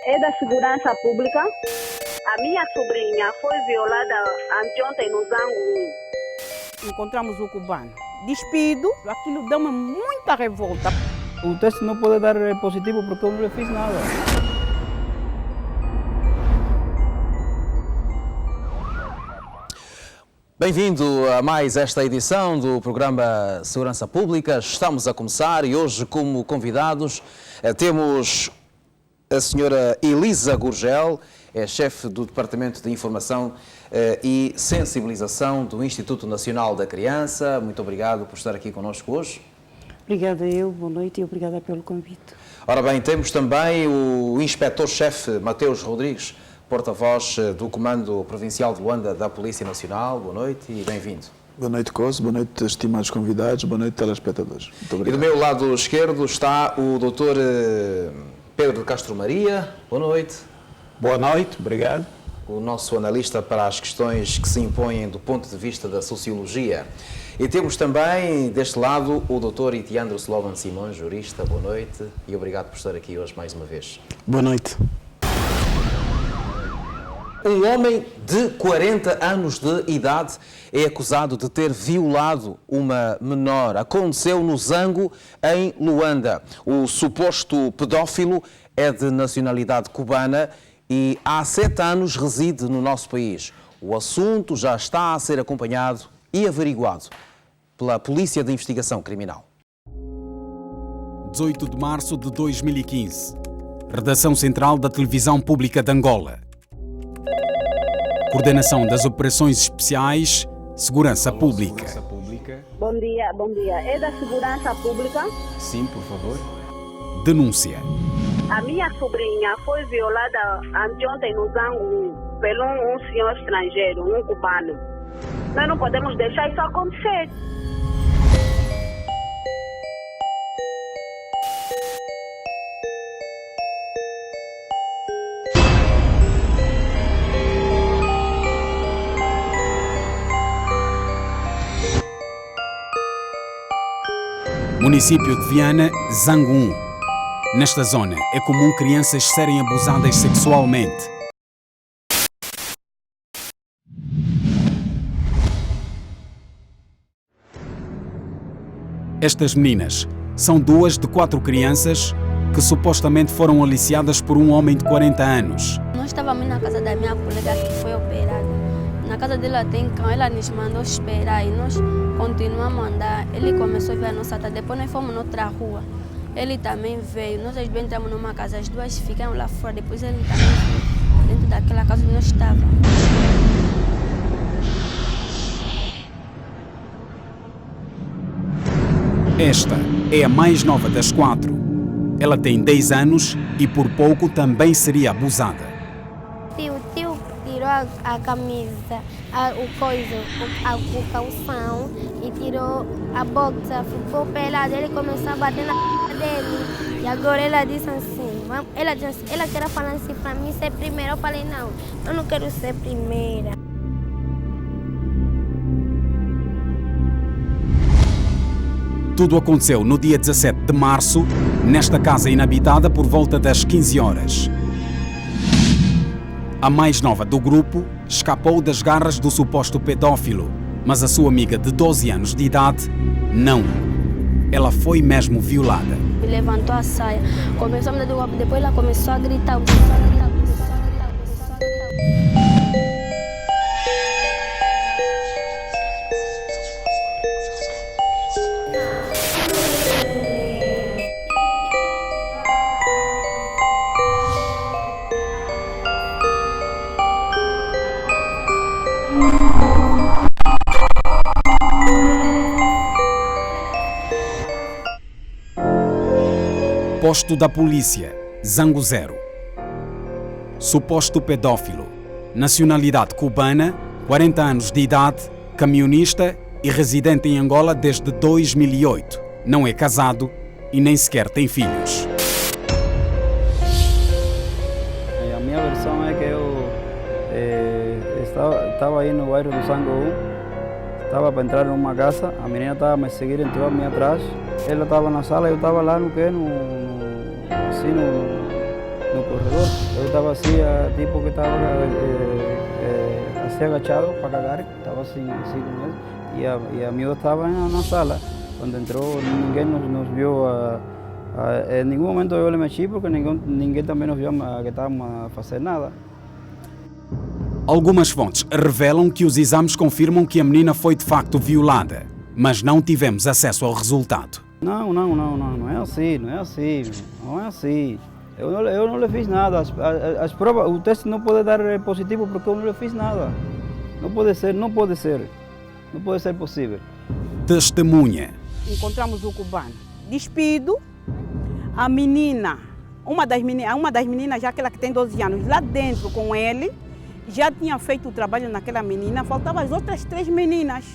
é da segurança pública. A minha sobrinha foi violada anteontem no Zango. Encontramos o cubano despido, aquilo deu-me muita revolta. O teste não pode dar positivo porque eu não lhe fiz nada. Bem-vindo a mais esta edição do programa Segurança Pública. Estamos a começar e hoje, como convidados, temos a senhora Elisa Gurgel, é chefe do Departamento de Informação e Sensibilização do Instituto Nacional da Criança. Muito obrigado por estar aqui connosco hoje. Obrigada eu, boa noite e obrigada pelo convite. Ora bem, temos também o inspetor-chefe Mateus Rodrigues, porta-voz do Comando Provincial de Luanda da Polícia Nacional. Boa noite e bem-vindo. Boa noite, Coso. Boa noite, estimados convidados. Boa noite, telespectadores. Muito obrigado. E do meu lado esquerdo está o Dr. Pedro de Castro Maria. Boa noite. Boa noite, obrigado. O nosso analista para as questões que se impõem do ponto de vista da sociologia. E temos também, deste lado, o Dr. Itiandro Slovan Simões, jurista. Boa noite e obrigado por estar aqui hoje mais uma vez. Boa noite. Um homem de 40 anos de idade é acusado de ter violado uma menor. Aconteceu no Zango, em Luanda. O suposto pedófilo é de nacionalidade cubana e há 7 anos reside no nosso país. O assunto já está a ser acompanhado e averiguado pela Polícia de Investigação Criminal. 18 de março de 2015. Redação Central da Televisão Pública de Angola. Coordenação das Operações Especiais, Segurança Pública. Bom dia, bom dia. É da segurança pública. Sim, por favor. Denúncia. A minha sobrinha foi violada anteontem no Zango pelo um senhor estrangeiro, um cubano. Nós não podemos deixar isso acontecer. Município de Viana, Zango 1. Nesta zona é comum crianças serem abusadas sexualmente. Estas meninas são 2 de 4 crianças que supostamente foram aliciadas por um homem de 40 anos. Nós estávamos na casa da minha colega que foi operada. Na casa dela tem cão, ela nos mandou esperar e nós continuamos a andar. Ele começou a ver a nossa casa, depois nós fomos noutra rua. Ele também veio, nós às vezes entramos numa casa, as duas ficaram lá fora, depois ele também veio dentro daquela casa onde nós estávamos. Esta é a mais nova das 4. Ela tem 10 anos e por pouco também seria abusada. O tio tirou a camisa, o calção e tirou a boxa, ficou pelado, ele começou a bater na dele. E agora ela disse assim, ela queria falar assim para mim ser primeira. Eu falei, não, eu não quero ser primeira. Tudo aconteceu no dia 17 de março, nesta casa inabitada por volta das 15 horas. A mais nova do grupo escapou das garras do suposto pedófilo, mas a sua amiga de 12 anos de idade, não. Ela foi mesmo violada. Levantou a saia, começou a me dar do golpe, depois ela começou a gritar. Posto da polícia, Zango 0. Suposto pedófilo, nacionalidade cubana, 40 anos de idade, camionista e residente em Angola desde 2008. Não é casado e nem sequer tem filhos. A minha versão é que eu estava aí no bairro do Zango 1, estava para entrar numa casa, a menina estava a me seguir, entrou a mim atrás, ela estava na sala, eu estava lá no no corredor. Eu estava assim, tipo que estava assim agachado para cagar, estava assim com isso. E a miúda estava na sala. Quando entrou, ninguém nos viu. Em nenhum momento eu me mexi porque ninguém também nos viu que estávamos a fazer nada. Algumas fontes revelam que os exames confirmam que a menina foi de facto violada, mas não tivemos acesso ao resultado. Não é assim, não é assim. Eu não lhe fiz nada. As provas, o teste não pode dar positivo porque eu não lhe fiz nada. Não pode ser possível. Testemunha. Encontramos o cubano despido, a menina, uma das meninas, já aquela que tem 12 anos, lá dentro com ele, já tinha feito o trabalho naquela menina, faltavam as outras 3 meninas.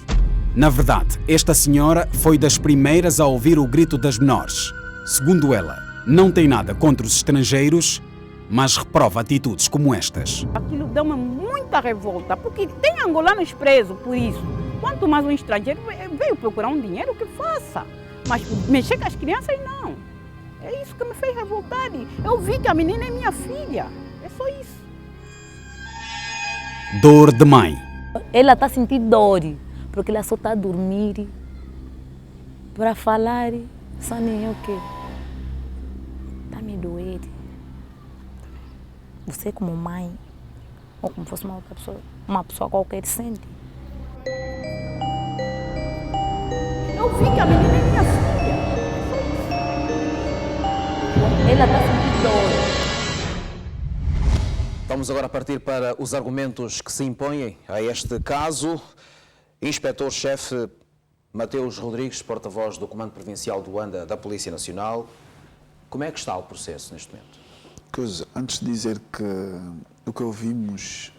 Na verdade, esta senhora foi das primeiras a ouvir o grito das menores. Segundo ela, não tem nada contra os estrangeiros, mas reprova atitudes como estas. Aquilo deu-me muita revolta, porque tem angolanos presos por isso. Quanto mais um estrangeiro veio procurar um dinheiro, que faça. Mas mexer com as crianças, não. É isso que me fez revoltar. Eu vi que a menina é minha filha. É só isso. Dor de mãe. Ela está sentindo dor, porque ela só está a dormir. Para falar, só nem eu que. Está me doer. Você como mãe, ou como fosse uma pessoa qualquer, sente. Eu vi que a menina é minha filha. Ela está sentindo dor. Vamos agora partir para os argumentos que se impõem a este caso. Inspetor-chefe Mateus Rodrigues, porta-voz do Comando Provincial de Luanda da Polícia Nacional. Como é que está o processo neste momento? Antes de dizer que o que ouvimos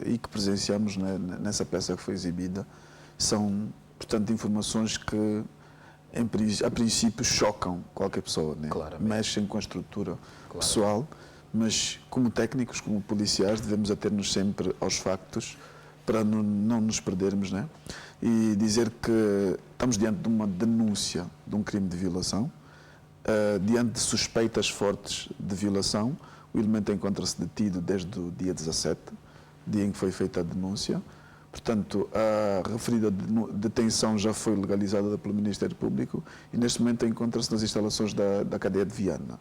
e que presenciamos nessa peça que foi exibida são, portanto, informações que a princípio chocam qualquer pessoa, né? Mexem com a estrutura pessoal, mas como técnicos, como policiais, devemos ater-nos sempre aos factos para não nos perdermos, né? E dizer que estamos diante de uma denúncia de um crime de violação, diante de suspeitas fortes de violação. O elemento encontra-se detido desde o dia 17, dia em que foi feita a denúncia. Portanto, a referida detenção já foi legalizada pelo Ministério Público e neste momento encontra-se nas instalações da cadeia de Viana.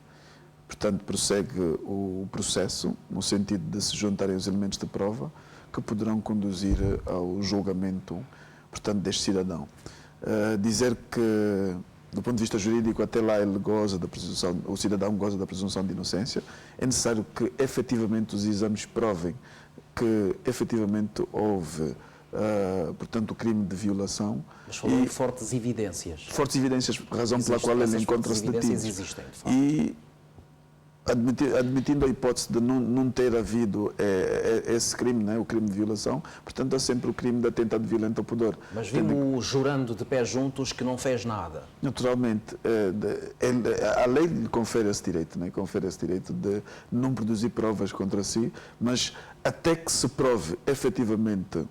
Portanto, prossegue o processo no sentido de se juntarem os elementos de prova que poderão conduzir ao julgamento, portanto, deste cidadão. Dizer que, do ponto de vista jurídico, até lá ele goza da presunção, o cidadão goza da presunção de inocência. É necessário que efetivamente os exames provem que efetivamente houve, portanto, o crime de violação. Mas falou de fortes evidências. Fortes evidências, razão pela qual ele encontra-se detido. Existem, de facto. E admitindo a hipótese de não ter havido esse crime, né, o crime de violação, portanto há sempre o crime de atentado violento ao pudor. Mas vimos jurando de pé juntos que não fez nada. Naturalmente, a lei lhe confere esse direito, né, confere esse direito de não produzir provas contra si, mas até que se prove efetivamente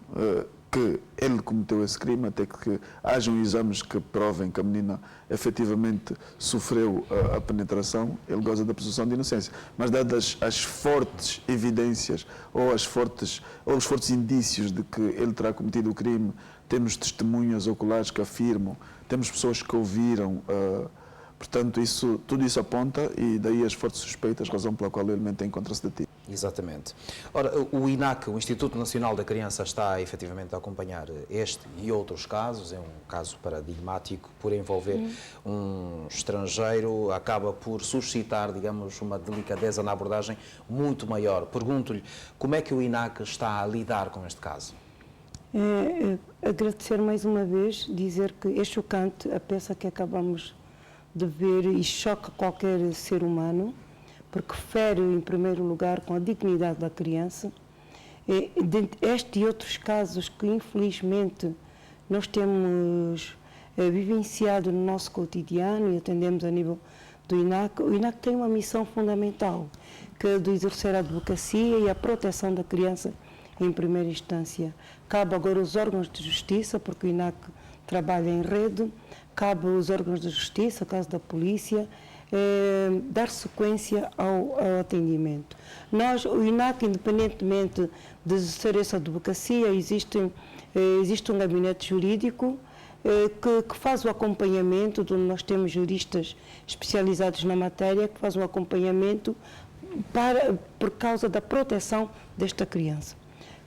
que ele cometeu esse crime, até que hajam exames que provem que a menina efetivamente sofreu a penetração, ele goza da presunção de inocência. Mas dadas as fortes evidências ou os fortes indícios de que ele terá cometido o crime, temos testemunhas oculares que afirmam, temos pessoas que ouviram, portanto, tudo isso aponta e daí as fortes suspeitas, razão pela qual o elemento encontra-se detido. Exatamente. Ora, o INAC, o Instituto Nacional da Criança, está efetivamente a acompanhar este e outros casos. É um caso paradigmático por envolver um estrangeiro, acaba por suscitar, digamos, uma delicadeza na abordagem muito maior. Pergunto-lhe, como é que o INAC está a lidar com este caso? Agradecer mais uma vez, dizer que é chocante a peça que acabamos de ver e choca qualquer ser humano, porque fere, em primeiro lugar, com a dignidade da criança. Este e outros casos que, infelizmente, nós temos vivenciado no nosso cotidiano e atendemos a nível do INAC. O INAC tem uma missão fundamental, que é de exercer a advocacia e a proteção da criança em primeira instância. Cabe agora aos órgãos de justiça, porque o INAC trabalha em rede, cabe aos órgãos de justiça, caso da polícia, dar sequência ao atendimento. Nós, o INAC, independentemente de ser essa advocacia, existe um gabinete jurídico que faz o acompanhamento, onde nós temos juristas especializados na matéria, que faz o acompanhamento por causa da proteção desta criança.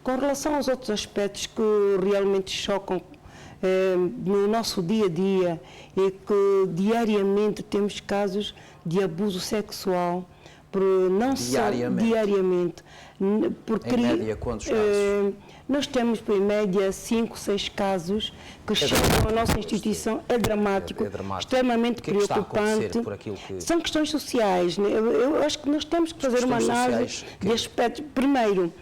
Com relação aos outros aspectos que realmente chocam no nosso dia a dia e que diariamente temos casos de abuso sexual, diariamente. Em média, quantos casos? Nós temos, em média, 5, 6 casos que chegam à nossa instituição. É dramático, extremamente preocupante. São questões sociais. Né? Eu acho que nós temos que fazer uma análise de aspectos. Primeiro,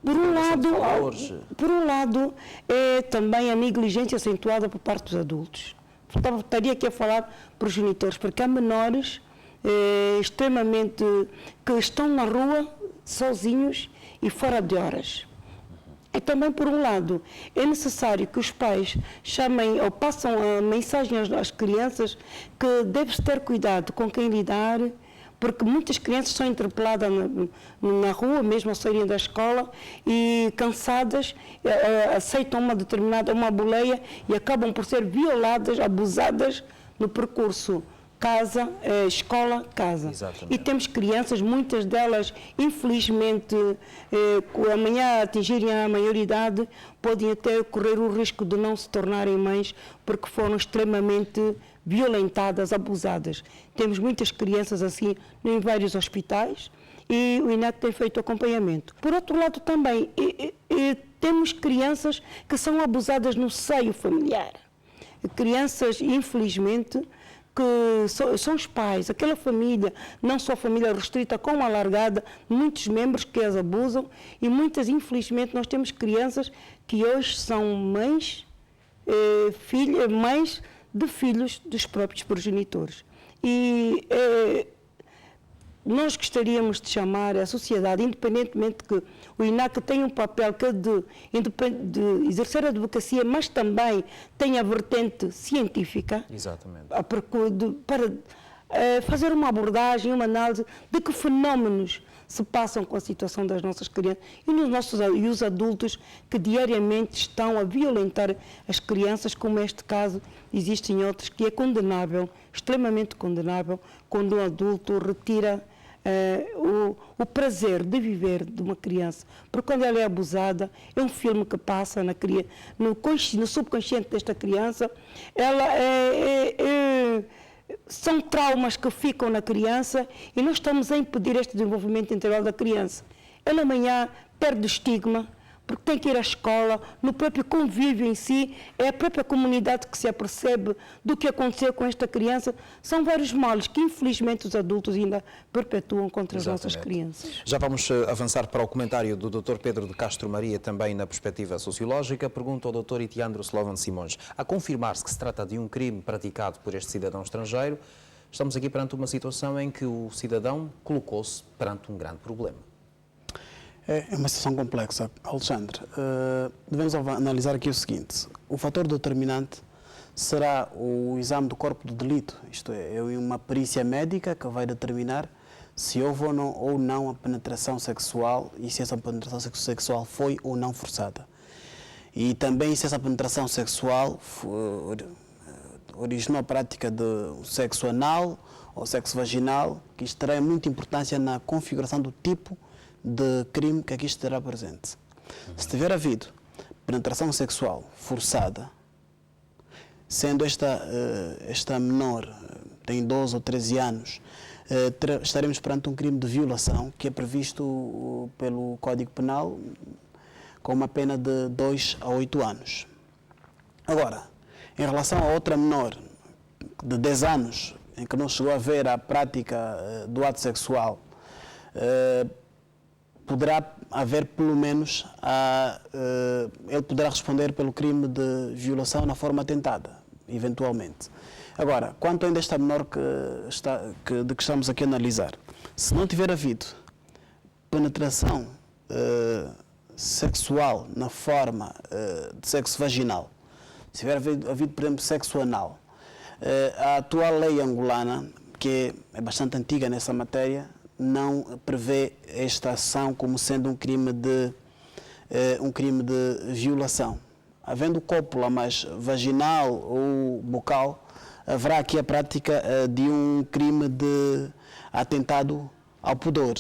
por um lado, é também a negligência acentuada por parte dos adultos. Estaria aqui a falar progenitores, porque há menores extremamente que estão na rua sozinhos e fora de horas. E também, por um lado, é necessário que os pais chamem ou passam a mensagem às crianças que deve-se ter cuidado com quem lidar, porque muitas crianças são interpeladas na rua, mesmo ao saírem da escola, e cansadas, aceitam uma boleia e acabam por ser violadas, abusadas no percurso casa, escola, casa. Exatamente. E temos crianças, muitas delas, infelizmente, amanhã atingirem a maioridade, podem até correr o risco de não se tornarem mães, porque foram extremamente violentadas, abusadas. Temos muitas crianças assim em vários hospitais e o INAC tem feito acompanhamento. Por outro lado também, temos crianças que são abusadas no seio familiar. Crianças, infelizmente, que são os pais, aquela família, não só família restrita, como alargada, muitos membros que as abusam e muitas, infelizmente, nós temos crianças que hoje são mães, mães de filhos dos próprios progenitores. E nós gostaríamos de chamar a sociedade, independentemente que o INAC tem um papel que de exercer a advocacia, mas também tem a vertente científica. Exatamente. Para fazer uma abordagem, uma análise de que fenómenos se passam com a situação das nossas crianças e os adultos que diariamente estão a violentar as crianças, como este caso, existem outros, que é condenável, extremamente condenável, quando um adulto retira o prazer de viver de uma criança. Porque quando ela é abusada, é um filme que passa no subconsciente desta criança, são traumas que ficam na criança e nós estamos a impedir este desenvolvimento integral da criança. Ela amanhã perde o estigma, porque tem que ir à escola, no próprio convívio em si, é a própria comunidade que se apercebe do que aconteceu com esta criança. São vários males que, infelizmente, os adultos ainda perpetuam contra as nossas crianças. Já vamos avançar para o comentário do Dr. Pedro de Castro Maria, também na perspectiva sociológica. Pergunta ao Dr. Itiandro Slovan Simões. A confirmar-se que se trata de um crime praticado por este cidadão estrangeiro, estamos aqui perante uma situação em que o cidadão colocou-se perante um grande problema. É uma situação complexa, Alexandre. Devemos analisar aqui o seguinte: o fator determinante será o exame do corpo do delito, isto é uma perícia médica que vai determinar se houve ou não a penetração sexual e se essa penetração sexual foi ou não forçada. E também se essa penetração sexual originou a prática de sexo anal ou sexo vaginal, que isto terá muita importância na configuração do tipo de crime que aqui estará presente. Se tiver havido penetração sexual forçada, sendo esta menor, tem 12 ou 13 anos, estaremos perante um crime de violação que é previsto pelo Código Penal com uma pena de 2 a 8 anos. Agora, em relação a outra menor de 10 anos, em que não chegou a ver a prática do ato sexual, poderá haver pelo menos, ele poderá responder pelo crime de violação na forma tentada, eventualmente. Agora, quanto ainda esta menor de que estamos aqui a analisar, se não tiver havido penetração sexual na forma de sexo vaginal, se tiver havido, por exemplo, sexo anal, a atual lei angolana que é bastante antiga nessa matéria, não prevê esta ação como sendo um crime de violação. Havendo cópula, mas vaginal ou bucal, haverá aqui a prática de um crime de atentado ao pudor,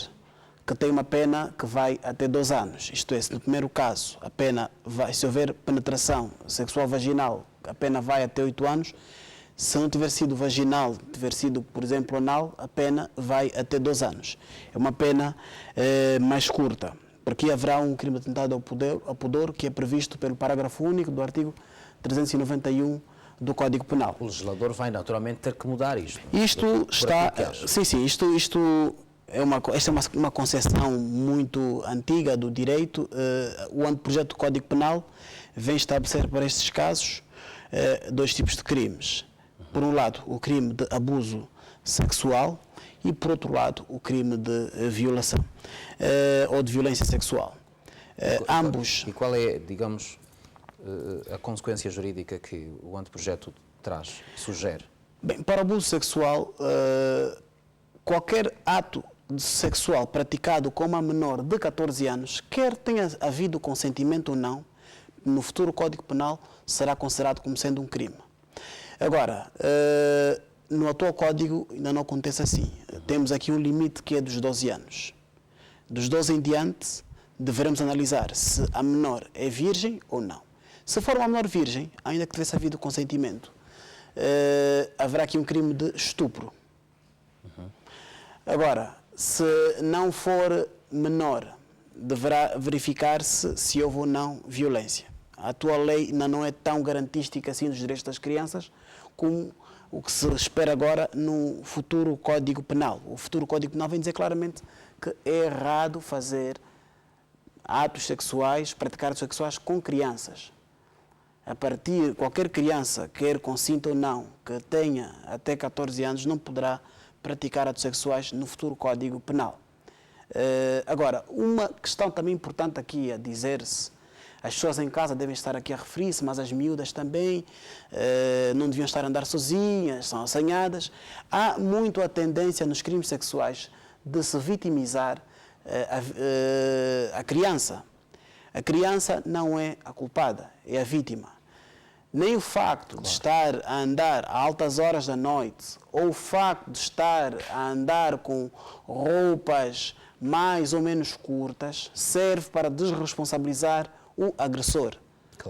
que tem uma pena que vai até 2 anos. Isto é, se no primeiro caso a pena vai, se houver penetração sexual vaginal, a pena vai até 8 anos. Se não tiver sido vaginal, tiver sido, por exemplo, anal, a pena vai até 2 anos. É uma pena mais curta, porque haverá um crime de atentado ao pudor que é previsto pelo parágrafo único do artigo 391 do Código Penal. O legislador vai naturalmente ter que mudar isto. Isto está... Sim, esta é uma concepção muito antiga do direito. O anteprojeto do Código Penal vem estabelecer para estes casos 2 tipos de crimes. Por um lado, o crime de abuso sexual e, por outro lado, o crime de violação ou de violência sexual. Ambos... E qual é, digamos, a consequência jurídica que o anteprojeto sugere? Bem, para o abuso sexual, qualquer ato sexual praticado com uma menor de 14 anos, quer tenha havido consentimento ou não, no futuro Código Penal será considerado como sendo um crime. Agora, no atual Código ainda não acontece assim. Temos aqui um limite que é dos 12 anos. Dos 12 em diante, deveremos analisar se a menor é virgem ou não. Se for uma menor virgem, ainda que tivesse havido consentimento, haverá aqui um crime de estupro. Agora, se não for menor, deverá verificar-se se houve ou não violência. A atual lei ainda não é tão garantística assim dos direitos das crianças como o que se espera agora no futuro Código Penal. O futuro Código Penal vem dizer claramente que é errado fazer atos sexuais, praticar atos sexuais com crianças. A partir, qualquer criança, quer consinta ou não, que tenha até 14 anos, não poderá praticar atos sexuais no futuro Código Penal. Agora, uma questão também importante aqui a dizer-se, as pessoas em casa devem estar aqui a referir-se, mas as miúdas também não deviam estar a andar sozinhas, são assanhadas. Há muito a tendência nos crimes sexuais de se vitimizar a criança. A criança não é a culpada, é a vítima. Nem o facto de estar a andar a altas horas da noite ou o facto de estar a andar com roupas mais ou menos curtas serve para desresponsabilizar o agressor.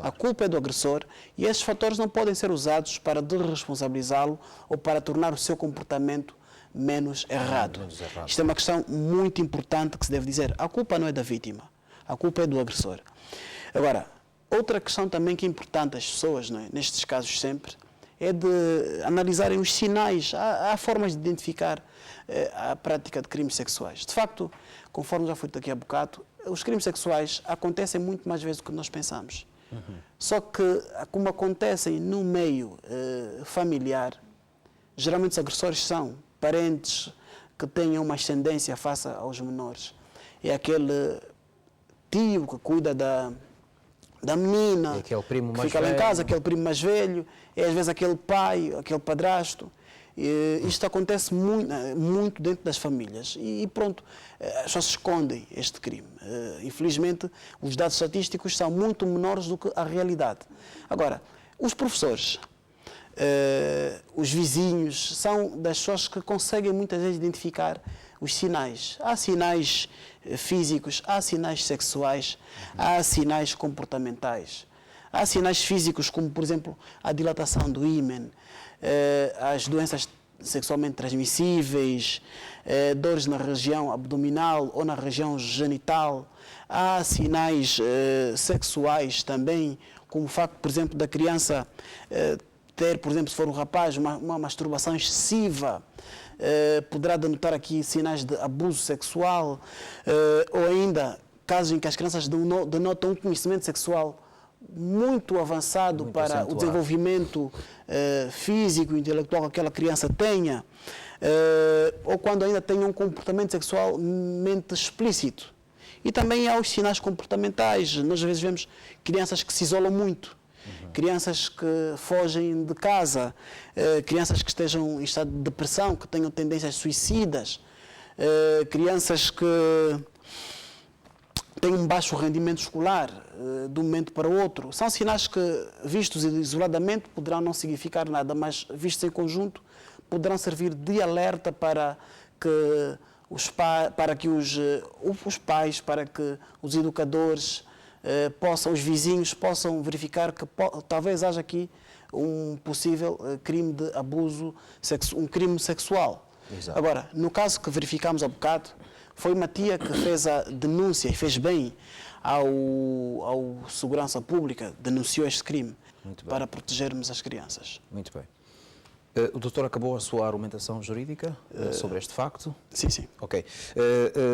A culpa é do agressor e esses fatores não podem ser usados para desresponsabilizá-lo ou para tornar o seu comportamento menos errado. Isto é uma questão muito importante que se deve dizer. A culpa não é da vítima, a culpa é do agressor. Agora, outra questão também que é importante às pessoas, não é, nestes casos sempre, é de analisarem os sinais. Há formas de identificar a prática de crimes sexuais. De facto, conforme já foi dito aqui há bocado, os crimes sexuais acontecem muito mais vezes do que nós pensamos. Só que, como acontecem no meio familiar, geralmente os agressores são parentes que tenham uma ascendência face aos menores. É aquele tio que cuida da menina, é aquele primo que mais fica lá em velho. casa, aquele primo mais velho, é às vezes aquele pai, aquele padrasto. Isto acontece muito dentro das famílias e pronto, as pessoas escondem este crime. Infelizmente, os dados estatísticos são muito menores do que a realidade. Agora, os professores, os vizinhos, são das pessoas que conseguem muitas vezes identificar os sinais. Há sinais físicos, há sinais sexuais, há sinais comportamentais. Há sinais físicos como, por exemplo, a dilatação do ímen, as doenças sexualmente transmissíveis, dores na região abdominal ou na região genital. Há sinais sexuais também, como o facto, por exemplo, da criança ter, por exemplo, se for um rapaz, uma masturbação excessiva. Poderá denotar aqui sinais de abuso sexual ou ainda casos em que as crianças denotam um conhecimento sexual muito avançado para o desenvolvimento físico e intelectual que aquela criança tenha, ou quando ainda tenha um comportamento sexualmente explícito. E também há os sinais comportamentais. Nós às vezes vemos crianças que se isolam muito. crianças que fogem de casa, crianças que estejam em estado de depressão, que tenham tendências suicidas, crianças que têm um baixo rendimento escolar de um momento para o outro. São sinais que, vistos isoladamente, poderão não significar nada, mas vistos em conjunto, poderão servir de alerta para que os pais, para que os educadores, os vizinhos possam verificar que talvez haja aqui um possível crime de abuso, um crime sexual. Exato. Agora, no caso que verificamos há bocado, foi uma tia que fez a denúncia e fez bem ao segurança pública, denunciou este crime para protegermos as crianças. Muito bem. O doutor acabou a sua argumentação jurídica sobre este facto? Sim, sim. Ok.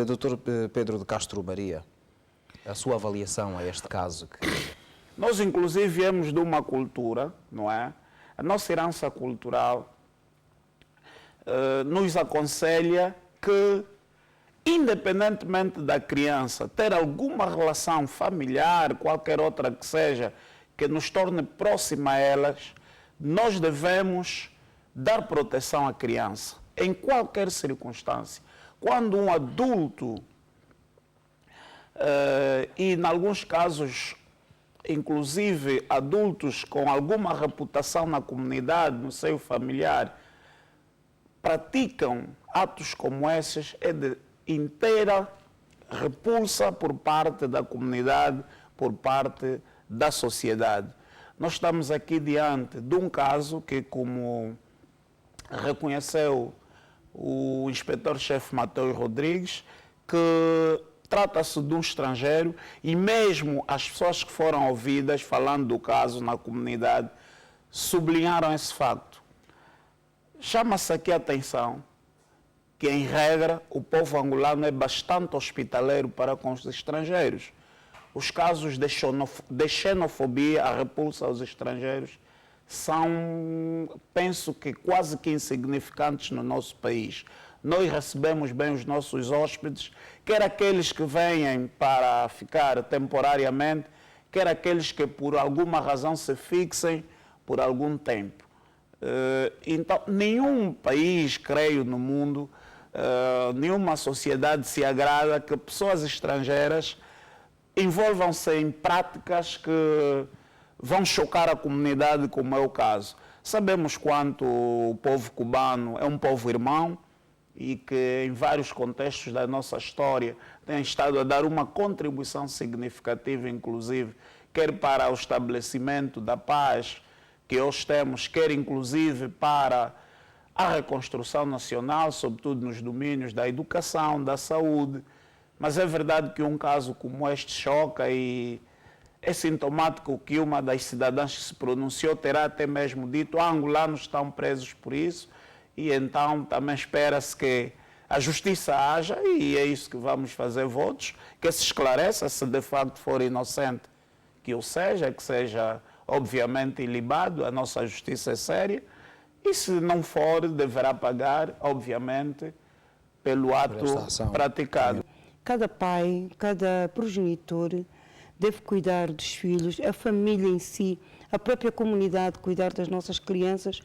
Doutor Pedro de Castro Maria, a sua avaliação a este caso? Nós, inclusive, viemos de uma cultura, não é? A nossa herança cultural nos aconselha que, independentemente da criança ter alguma relação familiar, qualquer outra que seja, que nos torne próxima a elas, nós devemos dar proteção à criança, em qualquer circunstância. Quando um adulto, e em alguns casos, inclusive adultos com alguma reputação na comunidade, no seio familiar, praticam atos como esses, é de inteira repulsa por parte da comunidade, por parte da sociedade. Nós estamos aqui diante de um caso que, como reconheceu o inspetor-chefe Mateus Rodrigues, que trata-se de um estrangeiro, e mesmo as pessoas que foram ouvidas falando do caso na comunidade sublinharam esse facto. Chama-se aqui a atenção que, em regra, o povo angolano é bastante hospitaleiro para com os estrangeiros. Os casos de xenofobia, a repulsa aos estrangeiros, são, penso que, quase que insignificantes no nosso país. Nós recebemos bem os nossos hóspedes, quer aqueles que vêm para ficar temporariamente, quer aqueles que por alguma razão se fixem por algum tempo. Então, nenhum país, creio, no mundo, nenhuma sociedade se agrada que pessoas estrangeiras envolvam-se em práticas que vão chocar a comunidade, como é o caso. Sabemos quanto o povo cubano é um povo irmão e que, em vários contextos da nossa história, tem estado a dar uma contribuição significativa, inclusive, quer para o estabelecimento da paz que hoje temos, quer, inclusive, para a reconstrução nacional, sobretudo nos domínios da educação, da saúde. Mas é verdade que um caso como este choca e é sintomático que uma das cidadãs que se pronunciou terá até mesmo dito: angolanos estão presos por isso, e então também espera-se que a justiça haja, e é isso que vamos fazer votos, que se esclareça, se de facto for inocente, que seja obviamente ilibado, a nossa justiça é séria, e se não for, deverá pagar, obviamente, pelo ato praticado. Cada pai, cada progenitor deve cuidar dos filhos, a família em si, a própria comunidade cuidar das nossas crianças,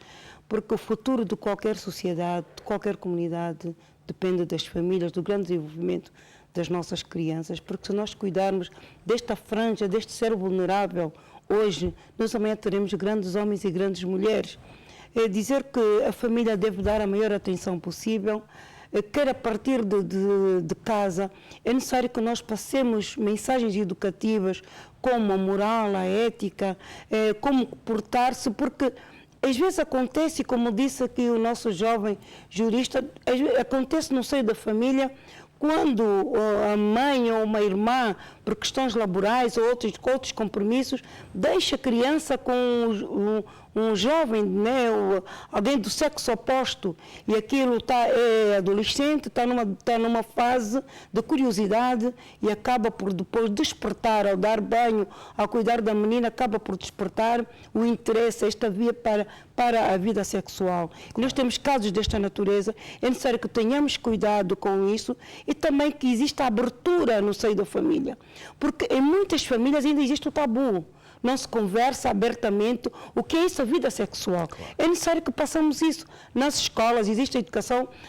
porque o futuro de qualquer sociedade, de qualquer comunidade, depende das famílias, do grande desenvolvimento das nossas crianças, porque se nós cuidarmos desta franja, deste ser vulnerável, hoje, nós amanhã teremos grandes homens e grandes mulheres. É dizer que a família deve dar a maior atenção possível, quer a partir de casa, é necessário que nós passemos mensagens educativas como a moral, a ética, como portar-se, porque às vezes acontece, como disse aqui o nosso jovem jurista, acontece no seio da família, quando a mãe ou uma irmã, por questões laborais ou outros compromissos, deixa a criança com um jovem, né, alguém do sexo oposto, e aquilo é adolescente, está numa fase de curiosidade e acaba por depois despertar, ao dar banho, ao cuidar da menina, acaba por despertar o interesse, esta via para a vida sexual. E nós temos casos desta natureza, é necessário que tenhamos cuidado com isso e também que exista abertura no seio da família, porque em muitas famílias ainda existe o tabu. não se conversa abertamente o que é isso, a vida sexual. Claro. É necessário que passemos isso nas escolas, existe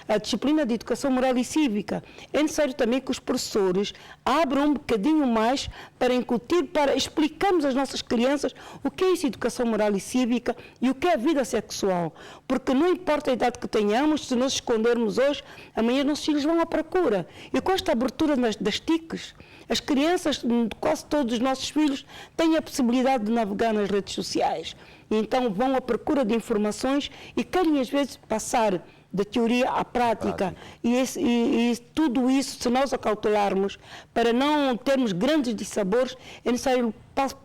a disciplina de educação moral e cívica. É necessário também que os professores abram um bocadinho mais para incutir, para explicarmos às nossas crianças o que é isso, educação moral e cívica, e o que é a vida sexual. Porque não importa a idade que tenhamos, se nos escondermos hoje, amanhã nossos filhos vão à procura. E com esta abertura das TICs, as crianças, quase todos os nossos filhos, têm a possibilidade de navegar nas redes sociais. E então vão à procura de informações e querem às vezes passar da teoria à prática. E tudo isso, se nós acautelarmos, para não termos grandes dissabores, é necessário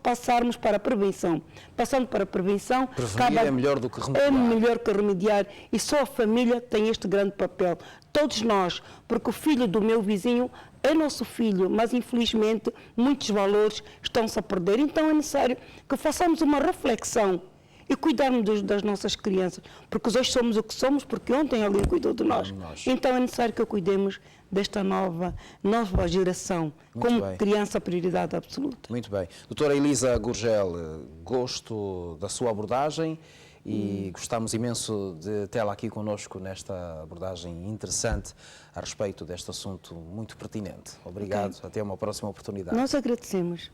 passarmos para a prevenção. Passando para a prevenção... Prevenir é melhor do que remediar. É melhor que remediar. E só a família tem este grande papel. Todos nós, porque o filho do meu vizinho é nosso filho, mas infelizmente muitos valores estão-se a perder. Então é necessário que façamos uma reflexão e cuidarmos das nossas crianças, porque hoje somos o que somos, porque ontem alguém cuidou de nós. Então é necessário que cuidemos desta nova geração, como criança prioridade absoluta. Muito bem. Doutora Elisa Gurgel, gosto da sua abordagem e gostamos imenso de tê-la aqui connosco nesta abordagem interessante a respeito deste assunto muito pertinente. Obrigado, até uma próxima oportunidade. Nós agradecemos.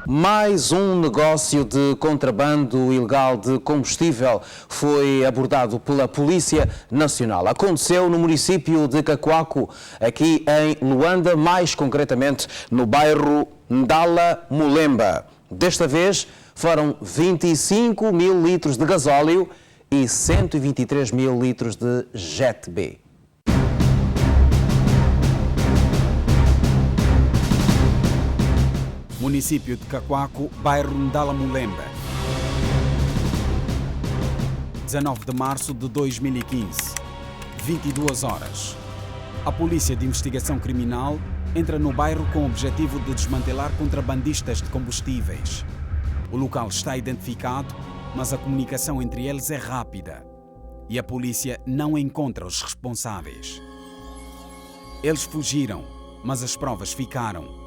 Mais um negócio de contrabando ilegal de combustível foi abordado pela Polícia Nacional. Aconteceu no município de Cacoaco, aqui em Luanda, mais concretamente no bairro Ndala Mulemba. Desta vez foram 25 mil litros de gasóleo e 123 mil litros de Jet B. Município de Cacoaco, bairro Ndala Mulemba. 19 de março de 2015, 22 horas. A Polícia de Investigação Criminal entra no bairro com o objetivo de desmantelar contrabandistas de combustíveis. O local está identificado, mas a comunicação entre eles é rápida e a polícia não encontra os responsáveis. Eles fugiram, mas as provas ficaram.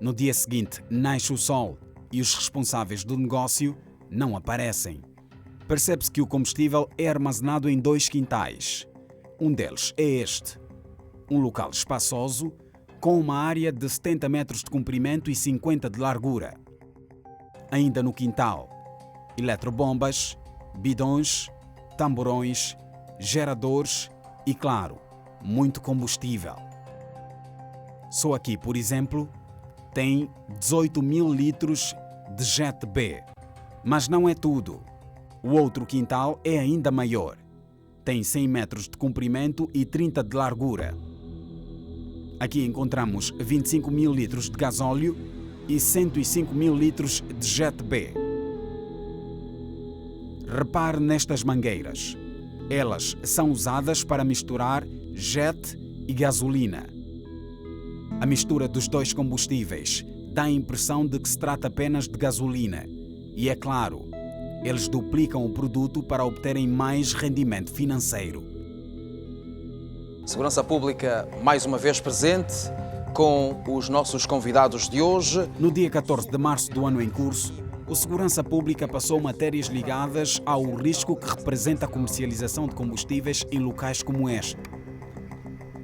No dia seguinte, nasce o sol e os responsáveis do negócio não aparecem. Percebe-se que o combustível é armazenado em 2 quintais. Um deles é este, um local espaçoso com uma área de 70 metros de comprimento e 50 de largura. Ainda no quintal, eletrobombas, bidões, tamborões, geradores e, claro, muito combustível. Só aqui, por exemplo, tem 18 mil litros de Jet B. Mas não é tudo. O outro quintal é ainda maior. Tem 100 metros de comprimento e 30 de largura. Aqui encontramos 25 mil litros de gasóleo e 105 mil litros de Jet B. Repare nestas mangueiras. Elas são usadas para misturar jet e gasolina. A mistura dos 2 combustíveis dá a impressão de que se trata apenas de gasolina. E é claro, eles duplicam o produto para obterem mais rendimento financeiro. Segurança Pública, mais uma vez presente, com os nossos convidados de hoje. No dia 14 de março do ano em curso, o Segurança Pública passou matérias ligadas ao risco que representa a comercialização de combustíveis em locais como este.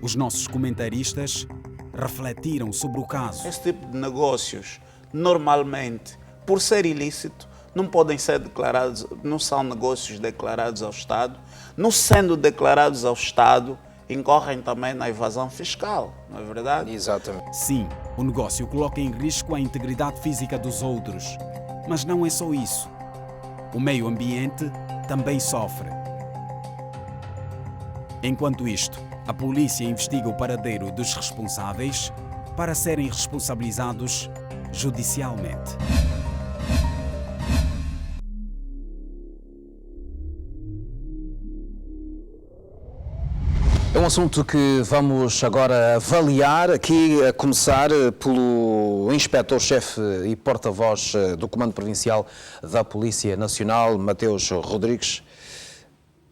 Os nossos comentaristas refletiram sobre o caso. Esse tipo de negócios, normalmente, por ser ilícito, não podem ser declarados, não são negócios declarados ao Estado. Não sendo declarados ao Estado, incorrem também na evasão fiscal, não é verdade? Exatamente. Sim, o negócio coloca em risco a integridade física dos outros. Mas não é só isso. O meio ambiente também sofre. Enquanto isto, a polícia investiga o paradeiro dos responsáveis para serem responsabilizados judicialmente. É um assunto que vamos agora avaliar, aqui a começar pelo inspetor-chefe e porta-voz do Comando Provincial da Polícia Nacional, Mateus Rodrigues.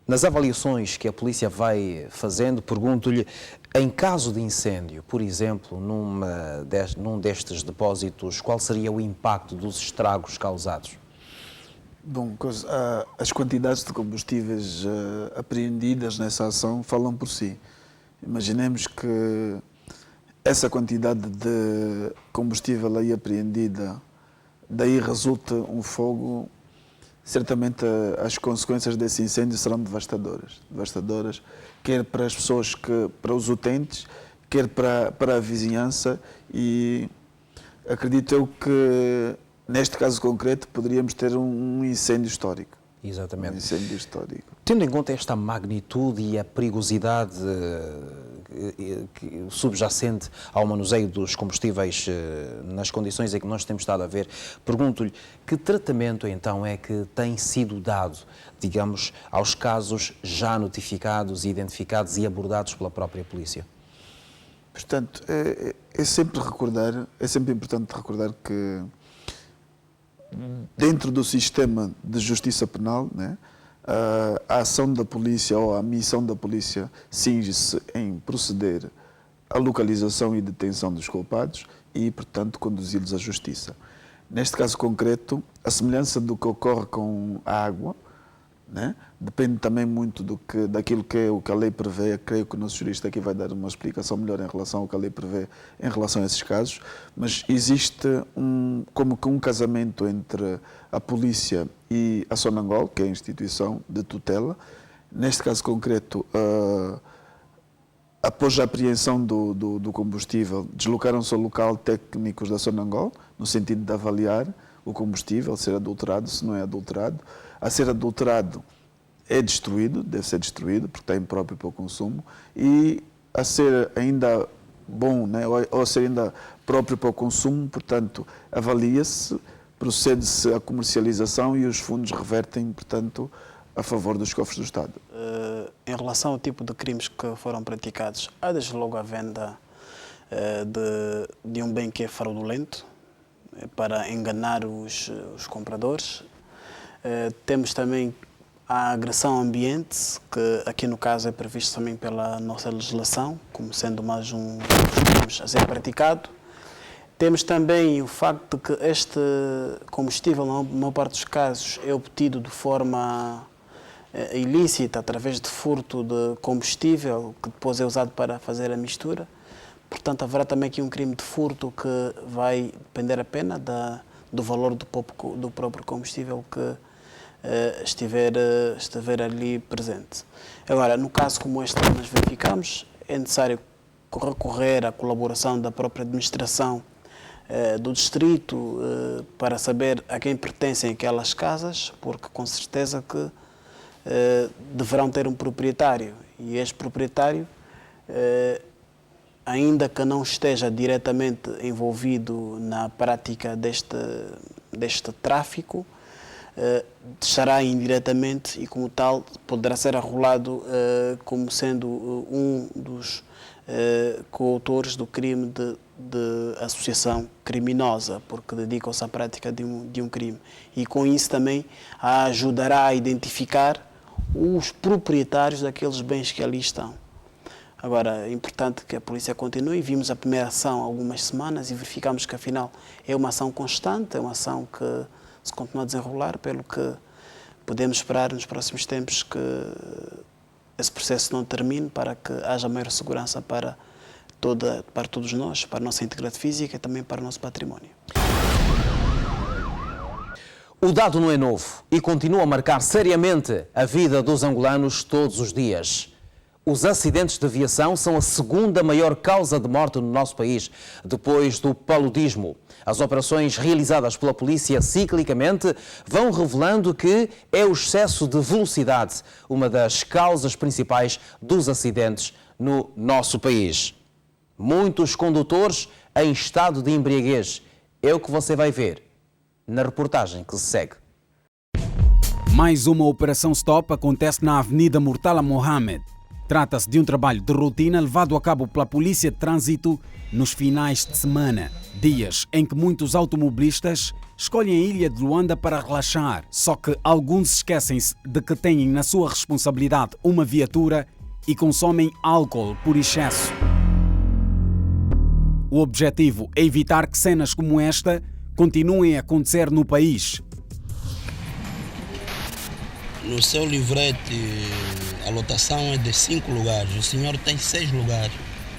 Nas avaliações que a polícia vai fazendo, pergunto-lhe, em caso de incêndio, por exemplo, num destes depósitos, qual seria o impacto dos estragos causados? Bom, as quantidades de combustíveis apreendidas nessa ação falam por si. Imaginemos que essa quantidade de combustível aí apreendida, daí resulta um fogo, certamente as consequências desse incêndio serão devastadoras, quer para as pessoas, para os utentes, quer para a vizinhança, e acredito eu que neste caso concreto poderíamos ter um incêndio histórico. Exatamente. Um incêndio histórico. Tendo em conta esta magnitude e a perigosidade subjacente ao manuseio dos combustíveis nas condições em que nós temos estado a ver, pergunto-lhe que tratamento então é que tem sido dado, digamos, aos casos já notificados, identificados e abordados pela própria polícia? Portanto, é sempre importante recordar que dentro do sistema de justiça penal, né, a ação da polícia ou a missão da polícia cinge-se em proceder à localização e detenção dos culpados e, portanto, conduzi-los à justiça. Neste caso concreto, a semelhança do que ocorre com a água, né, depende também muito daquilo que a lei prevê. Creio que o nosso jurista aqui vai dar uma explicação melhor em relação ao que a lei prevê em relação a esses casos, mas existe como que um casamento entre a polícia e a Sonangol, que é a instituição de tutela. Neste caso concreto, após a apreensão do combustível, deslocaram-se ao local técnicos da Sonangol, no sentido de avaliar o combustível, ser adulterado, se não é adulterado. A ser adulterado é destruído, deve ser destruído, porque está impróprio para o consumo, e a ser ainda bom, né, ou a ser ainda próprio para o consumo, portanto, avalia-se, procede-se à comercialização e os fundos revertem, portanto, a favor dos cofres do Estado. Em relação ao tipo de crimes que foram praticados, há desde logo a venda de um bem que é fraudulento, para enganar os compradores. Temos também a agressão ao ambiente, que aqui no caso é previsto também pela nossa legislação, como sendo mais um dos crimes a ser praticado. Temos também o facto de que este combustível, na maior parte dos casos, é obtido de forma ilícita, através de furto de combustível, que depois é usado para fazer a mistura. Portanto, haverá também aqui um crime de furto que vai depender a pena do valor do próprio combustível que estiver ali presente. Agora, no caso como este que nós verificamos, é necessário recorrer à colaboração da própria administração do distrito para saber a quem pertencem aquelas casas, porque com certeza que deverão ter um proprietário, e este proprietário, ainda que não esteja diretamente envolvido na prática deste tráfico, estará indiretamente e, como tal, poderá ser arrolado como sendo um dos coautores do crime de associação criminosa, porque dedicam-se à prática de um crime. E com isso também ajudará a identificar os proprietários daqueles bens que ali estão. Agora, é importante que a polícia continue. Vimos a primeira ação há algumas semanas e verificamos que, afinal, é uma ação constante, é uma ação que se continua a desenrolar, pelo que podemos esperar nos próximos tempos que esse processo não termine, para que haja maior segurança para todos nós, para a nossa integridade física e também para o nosso património. O dado não é novo e continua a marcar seriamente a vida dos angolanos todos os dias. Os acidentes de aviação são a segunda maior causa de morte no nosso país, depois do paludismo. As operações realizadas pela polícia ciclicamente vão revelando que é o excesso de velocidade uma das causas principais dos acidentes no nosso país. Muitos condutores em estado de embriaguez. É o que você vai ver na reportagem que se segue. Mais uma operação stop acontece na Avenida Murtala Mohamed. Trata-se de um trabalho de rotina levado a cabo pela Polícia de Trânsito nos finais de semana, dias em que muitos automobilistas escolhem a ilha de Luanda para relaxar, só que alguns esquecem-se de que têm na sua responsabilidade uma viatura e consomem álcool por excesso. O objetivo é evitar que cenas como esta continuem a acontecer no país. No seu livrete, a lotação é de 5 lugares. O senhor tem 6 lugares,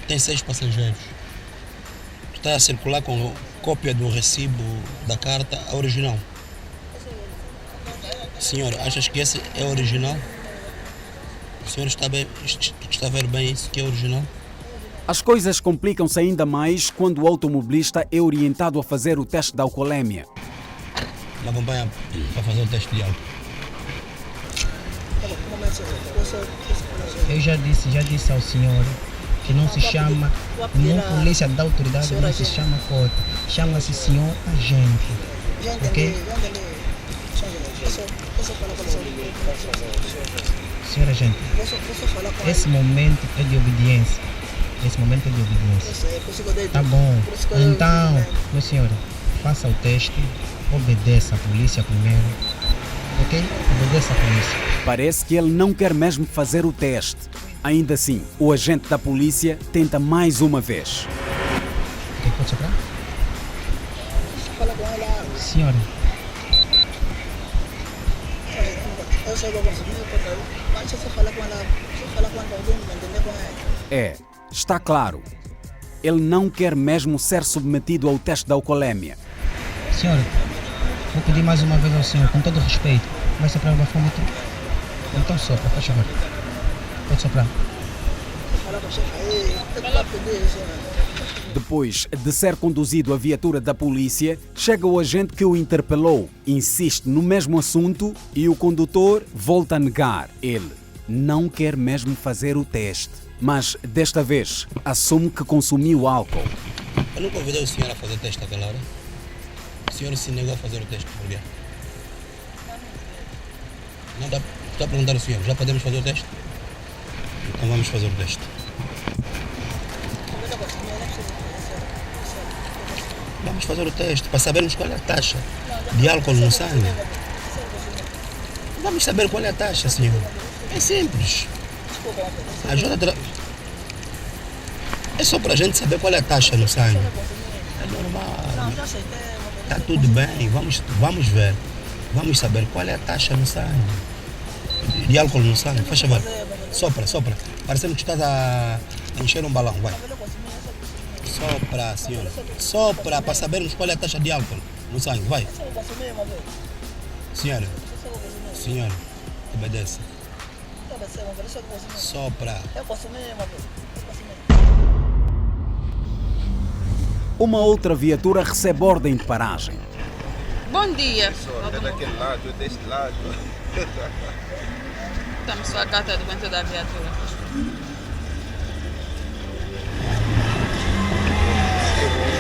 tem 6 passageiros. Está a circular com cópia do recibo da carta original. Senhor, achas que esse é original? O senhor está a ver bem isso que é original? As coisas complicam-se ainda mais quando o automobilista é orientado a fazer o teste da alcoolemia. Me acompanha para fazer o teste de álcool. Eu já disse ao senhor que não se chama, nenhum polícia da autoridade não se chama cota, chama-se senhor agente, ok? Senhor agente, esse momento é de obediência, Tá bom, então, meu senhor, faça o teste, obedeça a polícia primeiro, ok? Obedeça a polícia. Parece que ele não quer mesmo fazer o teste. Ainda assim, o agente da polícia tenta mais uma vez. Ok, pode soprar? Senhora. É, está claro. Ele não quer mesmo ser submetido ao teste da alcoolemia. Senhora, vou pedir mais uma vez ao senhor, com todo respeito, vai soprar o bafômetro? Então sopra, faz favor. Pode soprar. Depois de ser conduzido à viatura da polícia, chega o agente que o interpelou, insiste no mesmo assunto e o condutor volta a negar. Ele não quer mesmo fazer o teste, mas desta vez assume que consumiu álcool. Eu não convidei o senhor a fazer o teste naquela hora. O senhor se negou a fazer o teste, por quê? Não dá. Estou a perguntar ao senhor, já podemos fazer o teste? Então vamos fazer o teste. Vamos fazer o teste para sabermos qual é a taxa de álcool no sangue. Vamos saber qual é a taxa, senhor. É simples. Ajuda. É só para a gente saber qual é a taxa no sangue. É normal. Está tudo bem, vamos ver. Vamos saber qual é a taxa no sangue. De álcool no sangue, faz favor. Sopra. Parecendo que estás a encher um balão, vai. Sopra, senhora. Sopra para sabermos qual é a taxa de álcool no sangue, vai. Senhora, obedece. Sopra. Uma outra viatura recebe ordem de paragem. Bom dia. É daquele lado, é deste lado. Estamos só a carta do documento da viatura.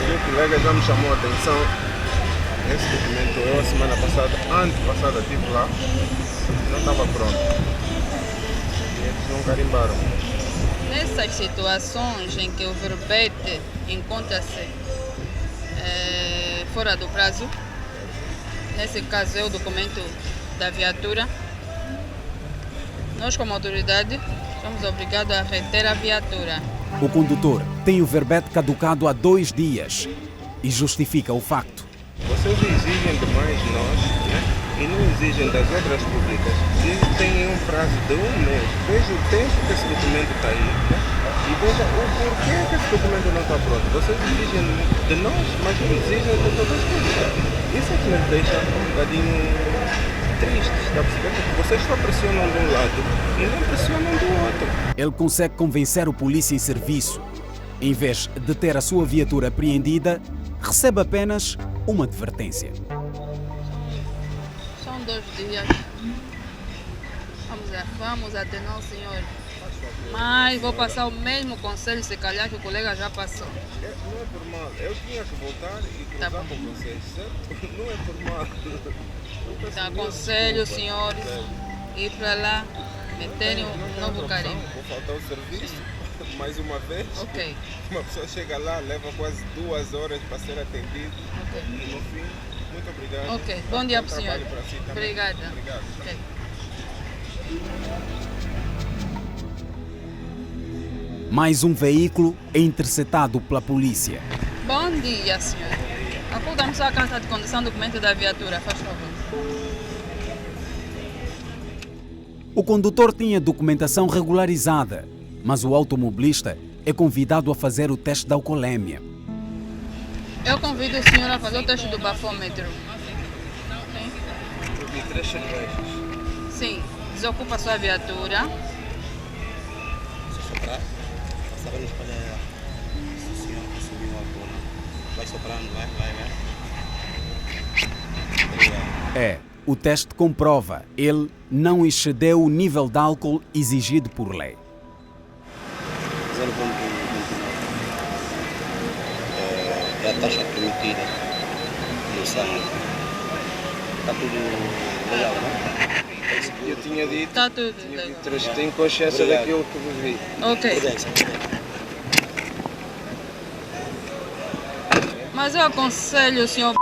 O colega já me chamou a atenção. Esse documento, eu a semana passada, antepassada, estive lá, não estava pronto. E eles não carimbaram. Nessas situações em que o verbete encontra-se fora do prazo, nesse caso é o documento da viatura, nós como autoridade somos obrigados a reter a viatura. O condutor tem o verbete caducado há 2 dias e justifica o facto. Vocês exigem demais de nós, né? E não exigem das obras públicas. Têm um prazo de 1 mês. Veja o tempo que esse documento está aí, né? E veja o porquê que esse documento não está pronto. Vocês exigem de nós, mas não exigem de todas as coisas. Isso é que nos deixa um bocadinho tristes, está percebendo? Porque vocês só pressionam de um lado e não pressionam do outro. Ele consegue convencer o polícia em serviço. Em vez de ter a sua viatura apreendida, recebe apenas uma advertência. São 2 dias. Vamos atenuar o senhor. Mas vou passar o mesmo conselho, se calhar que o colega já passou. Não é por mal. Eu tinha que voltar e cruzar com vocês, certo? Não é por mal. Então, aconselho os senhores ir para lá meterem um novo carimbo. Vou faltar o serviço mais uma vez. Ok. Uma pessoa chega lá, leva quase 2 horas para ser atendido. Ok. E no fim, muito obrigado. Ok. Bom dia para o senhor. Para si também. Obrigada. Obrigado. Ok. Mais um veículo é interceptado pela polícia. Bom dia, senhor. Acuda-me só a carta de condução, documento da viatura, faz favor. O condutor tinha documentação regularizada, mas o automobilista é convidado a fazer o teste da alcoolemia. Eu convido o senhor a fazer o teste do bafômetro. Eu vi 3 cervejas. Sim, desocupa a sua viatura. Se soprar, sabemos qual é o senhor consumiu álcool. Vai soprando, vai. Obrigado. É, o teste comprova, ele não excedeu o nível de álcool exigido por lei. 0,29 é a taxa permitida no sangue. Está tudo legal, não? Eu tinha dito. Está tudo legal. Tenho consciência daquilo que bebi. Ok. Mas eu aconselho o senhor,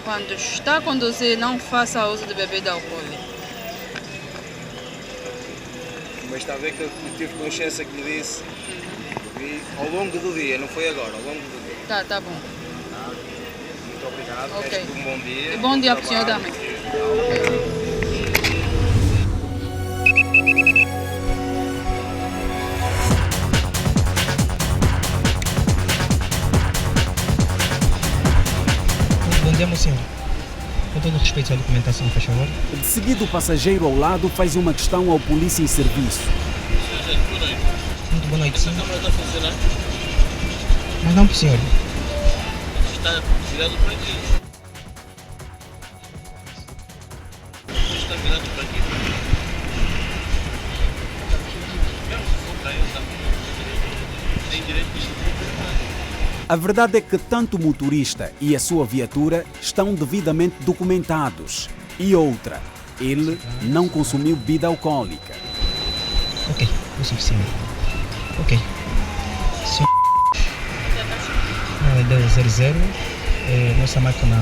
quando está a conduzir, não faça uso de bebida alcoólica. Mas está a ver que eu tive consciência que lhe disse. Bebi ao longo do dia, não foi agora, ao longo do dia. Tá bom. Muito obrigado. Ok. Resto de um bom dia. E bom dia para o senhor também. Bom dia, meu senhor. Com todo respeito à documentação, por favor. De seguida, o passageiro ao lado faz uma questão ao polícia em serviço. Muito boa noite, sim. A câmera está a funcionar? Mas não, senhor. Está virado para aqui. Está virado para aqui. Tem direito de... A verdade é que tanto o motorista e a sua viatura estão devidamente documentados. E outra, ele não consumiu bebida alcoólica. Ok, o suficiente. Ok. Senhor... deu 00. Nossa máquina,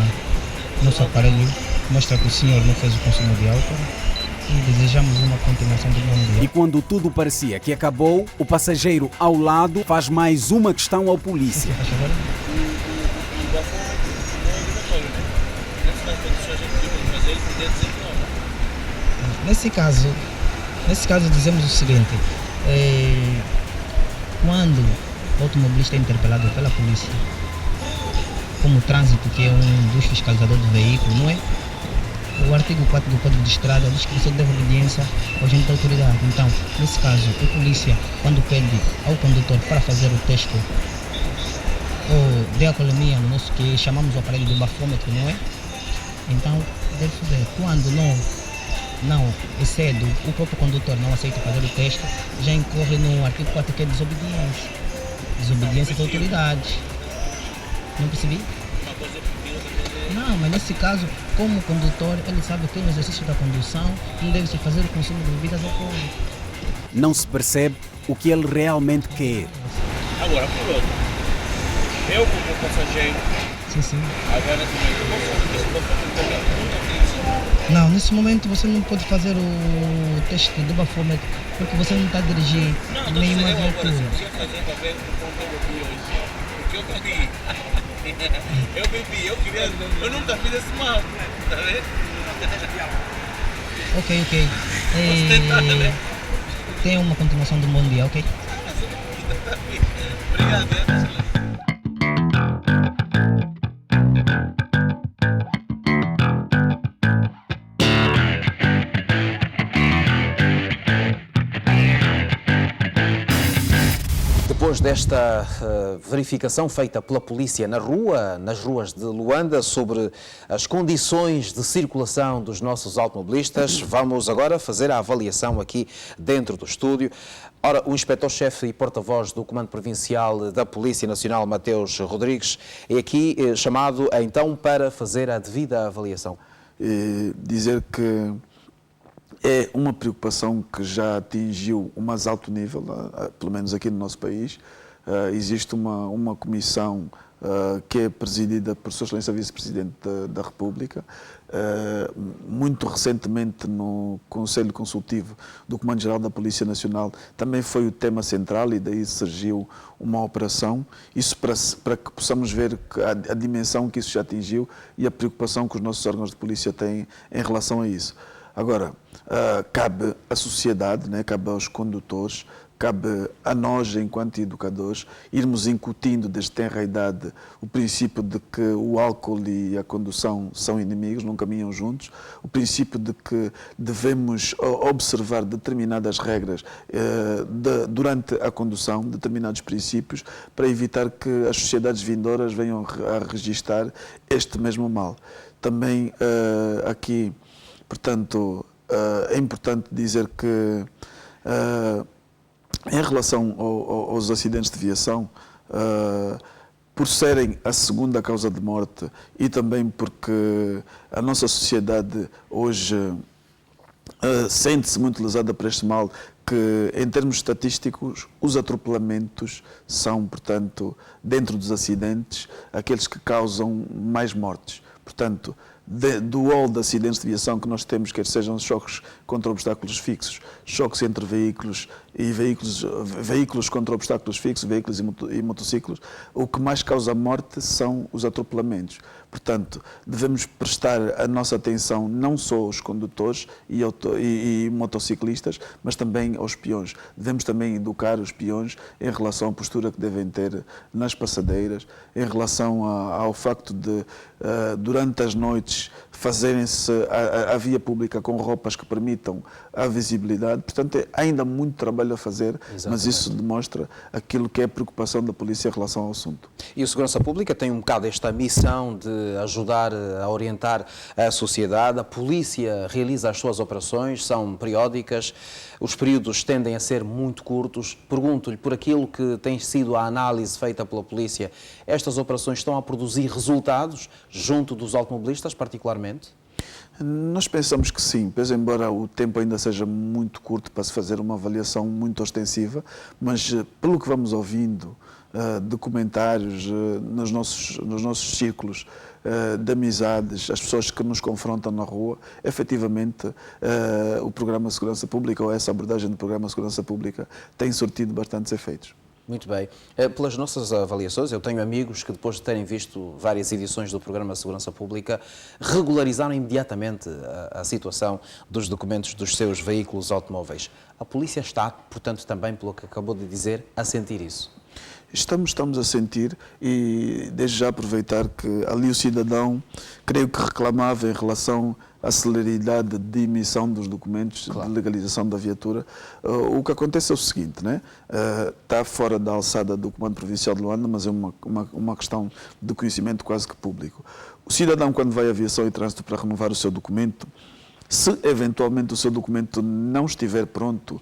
nosso aparelho mostra que o senhor não fez o consumo de álcool. E desejamos uma continuação do bom dia. E quando tudo parecia que acabou, o passageiro ao lado faz mais uma questão ao polícia. Nesse caso dizemos o seguinte, quando o automobilista é interpelado pela polícia, como o trânsito, que é um dos fiscalizadores do veículo, não é? O artigo 4 do Código de Estrada diz que você deve obediência ao agente da autoridade. Então, nesse caso, a polícia, quando pede ao condutor para fazer o teste de alcoolemia, no nosso que chamamos o aparelho de bafômetro, não é? Então, deve fazer. Quando não excede, o próprio condutor não aceita fazer o teste, já incorre no artigo 4, que é desobediência. Desobediência às autoridades. Não percebi? Não, mas nesse caso, como condutor, ele sabe que no exercício da condução não deve-se fazer o consumo de bebidas alcoólicas. Não se percebe o que ele realmente quer. Agora, por outro, eu como passageiro, Sim. agora Não, nesse momento você não pode fazer o teste do bafômetro, porque você não está a dirigir nenhuma viatura. Porque eu bebi. Eu nunca fiz esse mal, tá vendo? Ok. Tem uma continuação do bom dia, ok? Obrigado. Depois desta verificação feita pela polícia nas ruas de Luanda sobre as condições de circulação dos nossos automobilistas, vamos agora fazer a avaliação aqui dentro do estúdio. Ora, o inspetor-chefe e porta-voz do Comando Provincial da Polícia Nacional, Mateus Rodrigues, é aqui chamado então para fazer a devida avaliação. Dizer que é uma preocupação que já atingiu o mais alto nível, pelo menos aqui no nosso país. Existe uma comissão que é presidida por Sua Excelência Vice-Presidente da República. Muito recentemente, no Conselho Consultivo do Comando-Geral da Polícia Nacional, também foi o tema central e daí surgiu uma operação. Isso para que possamos ver a dimensão que isso já atingiu e a preocupação que os nossos órgãos de polícia têm em relação a isso. Agora, cabe à sociedade, né, cabe aos condutores, cabe a nós, enquanto educadores, irmos incutindo desde tenra idade o princípio de que o álcool e a condução são inimigos, não caminham juntos, o princípio de que devemos observar determinadas regras durante a condução, determinados princípios, para evitar que as sociedades vindouras venham a registar este mesmo mal. Também aqui, portanto, é importante dizer que em relação aos acidentes de viação, por serem a segunda causa de morte e também porque a nossa sociedade hoje sente-se muito lesada por este mal, que em termos estatísticos os atropelamentos são, portanto, dentro dos acidentes, aqueles que causam mais mortes. Portanto, do rol de acidentes de viação que nós temos, quer sejam choques contra obstáculos fixos, choques entre veículos e veículos contra obstáculos fixos, veículos e motociclos, o que mais causa morte são os atropelamentos. Portanto, devemos prestar a nossa atenção não só aos condutores e motociclistas, mas também aos peões. Devemos também educar os peões em relação à postura que devem ter nas passadeiras, em relação ao facto de, durante as noites, fazerem-se a via pública com roupas que permitam a visibilidade. Portanto, é ainda muito trabalho a fazer, exatamente, mas isso demonstra aquilo que é a preocupação da polícia em relação ao assunto. E o Segurança Pública tem um bocado esta missão de ajudar a orientar a sociedade. A polícia realiza as suas operações, são periódicas, os períodos tendem a ser muito curtos. Pergunto-lhe, por aquilo que tem sido a análise feita pela polícia, estas operações estão a produzir resultados junto dos automobilistas, particularmente? Nós pensamos que sim, pois embora o tempo ainda seja muito curto para se fazer uma avaliação muito ostensiva, mas pelo que vamos ouvindo de comentários nos nossos círculos de amizades, as pessoas que nos confrontam na rua, efetivamente o Programa de Segurança Pública, ou essa abordagem do Programa de Segurança Pública, tem surtido bastantes efeitos. Muito bem. Pelas nossas avaliações, eu tenho amigos que depois de terem visto várias edições do Programa de Segurança Pública, regularizaram imediatamente a situação dos documentos dos seus veículos automóveis. A polícia está, portanto, também, pelo que acabou de dizer, a sentir isso? Estamos a sentir, e desde já aproveitar que ali o cidadão, creio que reclamava em relação à celeridade de emissão dos documentos, claro, de legalização da viatura. O que acontece é o seguinte, né? Está fora da alçada do Comando Provincial de Luanda, mas é uma questão de conhecimento quase que público. O cidadão, quando vai à Aviação e Trânsito para renovar o seu documento, se eventualmente o seu documento não estiver pronto,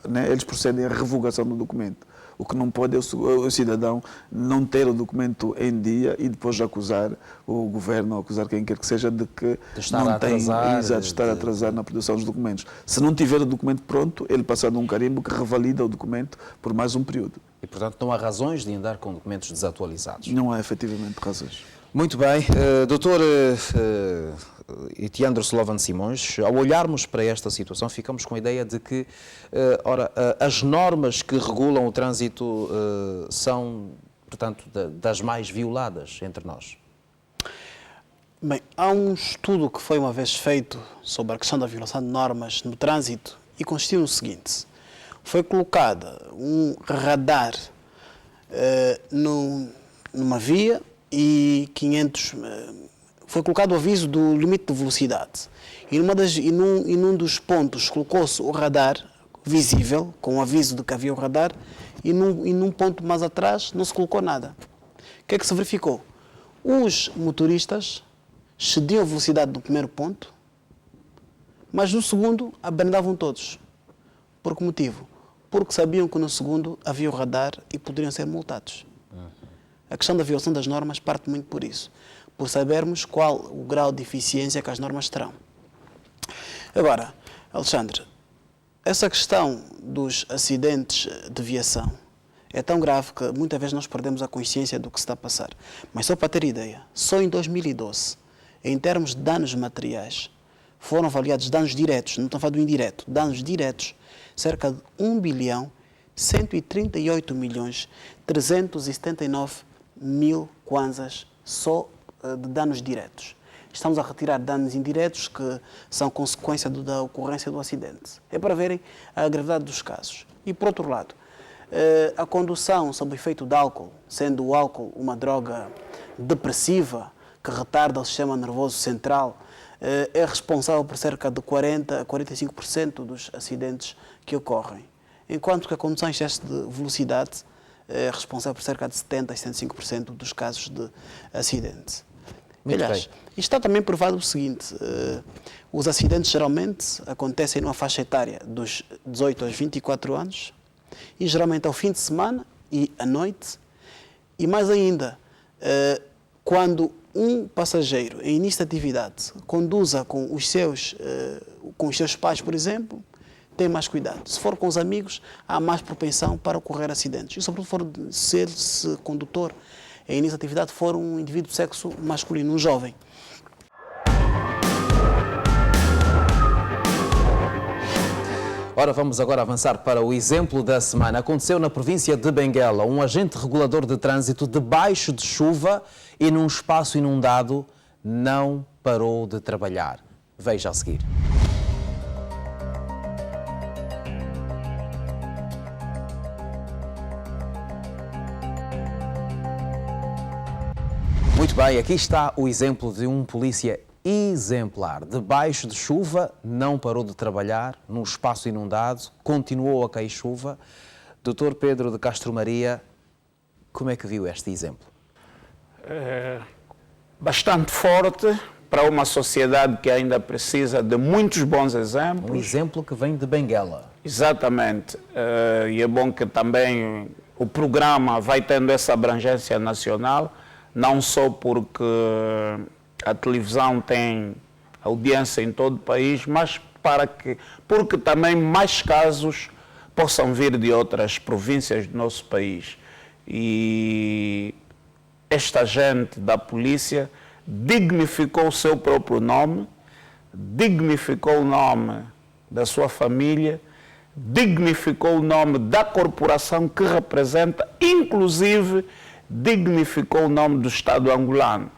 né, eles procedem à revogação do documento. O que não pode é o cidadão não ter o documento em dia e depois acusar o governo, ou acusar quem quer que seja de que não tem, estar a atrasar na produção dos documentos. Se não tiver o documento pronto, ele passa de um carimbo que revalida o documento por mais um período. E, portanto, não há razões de andar com documentos desatualizados? Não há, efetivamente, razões. Muito bem. Doutor Etiandro Slovan Simões, ao olharmos para esta situação, ficamos com a ideia de que, as normas que regulam o trânsito são, portanto, das mais violadas entre nós. Bem, há um estudo que foi uma vez feito sobre a questão da violação de normas no trânsito e consistiu no seguinte: foi colocado um radar numa via e foi colocado o aviso do limite de velocidade. E num dos pontos colocou-se o radar visível, com o aviso de que havia o radar, e num ponto mais atrás não se colocou nada. O que é que se verificou? Os motoristas excediam a velocidade do primeiro ponto, mas no segundo abrandavam todos. Por que motivo? Porque sabiam que no segundo havia o radar e poderiam ser multados. A questão da violação das normas parte muito por isso, por sabermos qual o grau de eficiência que as normas terão. Agora, Alexandre, essa questão dos acidentes de viação é tão grave que muitas vezes nós perdemos a consciência do que se está a passar. Mas só para ter ideia, só em 2012, em termos de danos materiais, foram avaliados danos diretos, não estou a falar do indireto, danos diretos, cerca de 1.138.379.000 kwanzas só de danos diretos. Estamos a retirar danos indiretos que são consequência da ocorrência do acidente. É para verem a gravidade dos casos. E, por outro lado, a condução sob efeito de álcool, sendo o álcool uma droga depressiva que retarda o sistema nervoso central, é responsável por cerca de 40% a 45% dos acidentes que ocorrem. Enquanto que a condução em excesso de velocidade é responsável por cerca de 70% a 75% dos casos de acidente. Aliás, isto está também provado o seguinte, os acidentes geralmente acontecem numa faixa etária dos 18 aos 24 anos e geralmente ao fim de semana e à noite e mais ainda, quando um passageiro em início de atividade conduza com os seus pais, por exemplo, tem mais cuidado. Se for com os amigos, há mais propensão para ocorrer acidentes. E sobretudo se esse condutor em início de atividade for um indivíduo de sexo masculino, um jovem. Ora, vamos agora avançar para o exemplo da semana. Aconteceu na província de Benguela. Um agente regulador de trânsito, debaixo de chuva e num espaço inundado, não parou de trabalhar. Veja a seguir. Muito bem, aqui está o exemplo de um polícia exemplar. Debaixo de chuva, não parou de trabalhar, num espaço inundado, continuou a cair chuva. Dr. Pedro de Castro Maria, como é que viu este exemplo? Bastante forte para uma sociedade que ainda precisa de muitos bons exemplos. Um exemplo que vem de Benguela. Exatamente. E é bom que também o programa vai tendo essa abrangência nacional, não só porque a televisão tem audiência em todo o país, mas porque também mais casos possam vir de outras províncias do nosso país. E esta gente da polícia dignificou o seu próprio nome, dignificou o nome da sua família, dignificou o nome da corporação que representa, inclusive dignificou o nome do Estado angolano.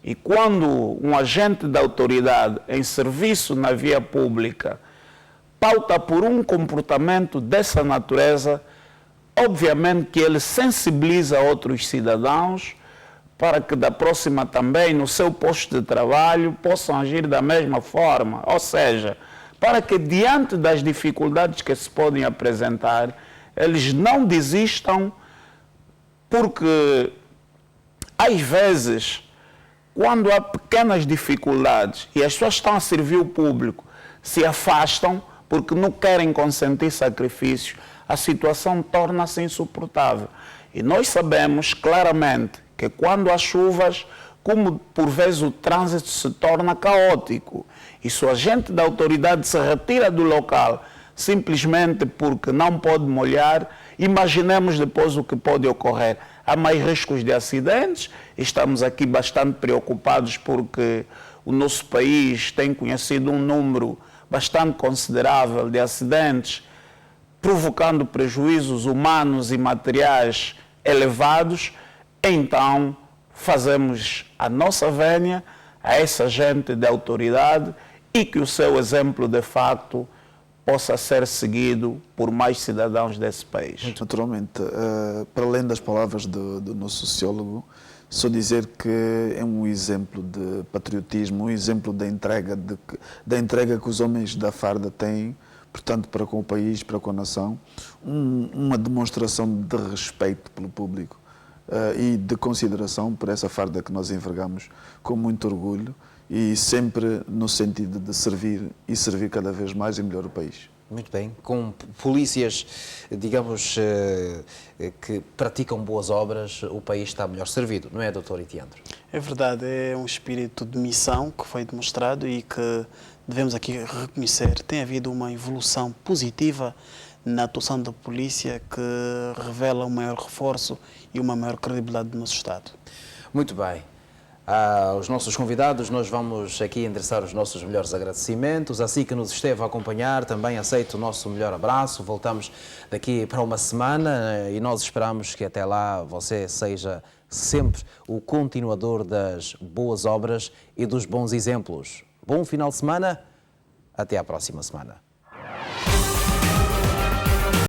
E quando um agente da autoridade em serviço na via pública pauta por um comportamento dessa natureza, obviamente que ele sensibiliza outros cidadãos para que da próxima também no seu posto de trabalho possam agir da mesma forma. Ou seja, para que diante das dificuldades que se podem apresentar, eles não desistam, porque às vezes, quando há pequenas dificuldades e as pessoas estão a servir o público, se afastam porque não querem consentir sacrifícios, a situação torna-se insuportável. E nós sabemos claramente que quando há chuvas, como por vezes o trânsito se torna caótico, e se o agente da autoridade se retira do local simplesmente porque não pode molhar, imaginemos depois o que pode ocorrer. Há mais riscos de acidentes, estamos aqui bastante preocupados porque o nosso país tem conhecido um número bastante considerável de acidentes, provocando prejuízos humanos e materiais elevados. Então, fazemos a nossa vénia a essa gente de autoridade e que o seu exemplo, de facto, possa ser seguido por mais cidadãos desse país. Naturalmente, para além das palavras do nosso sociólogo, só dizer que é um exemplo de patriotismo, um exemplo da entrega que os homens da farda têm, portanto, para com o país, para com a nação, uma demonstração de respeito pelo público e de consideração por essa farda que nós envergamos com muito orgulho e sempre no sentido de servir e servir cada vez mais e melhor o país. Muito bem. Com polícias, digamos, que praticam boas obras, o país está melhor servido, não é, Dr. Itiandro? É verdade, é um espírito de missão que foi demonstrado e que devemos aqui reconhecer, tem havido uma evolução positiva na atuação da polícia que revela um maior reforço e uma maior credibilidade do nosso Estado. Muito bem. Aos nossos convidados, nós vamos aqui endereçar os nossos melhores agradecimentos. Assim que nos esteve a acompanhar, também aceito o nosso melhor abraço. Voltamos daqui para uma semana e nós esperamos que até lá você seja sempre o continuador das boas obras e dos bons exemplos. Bom final de semana, até à próxima semana.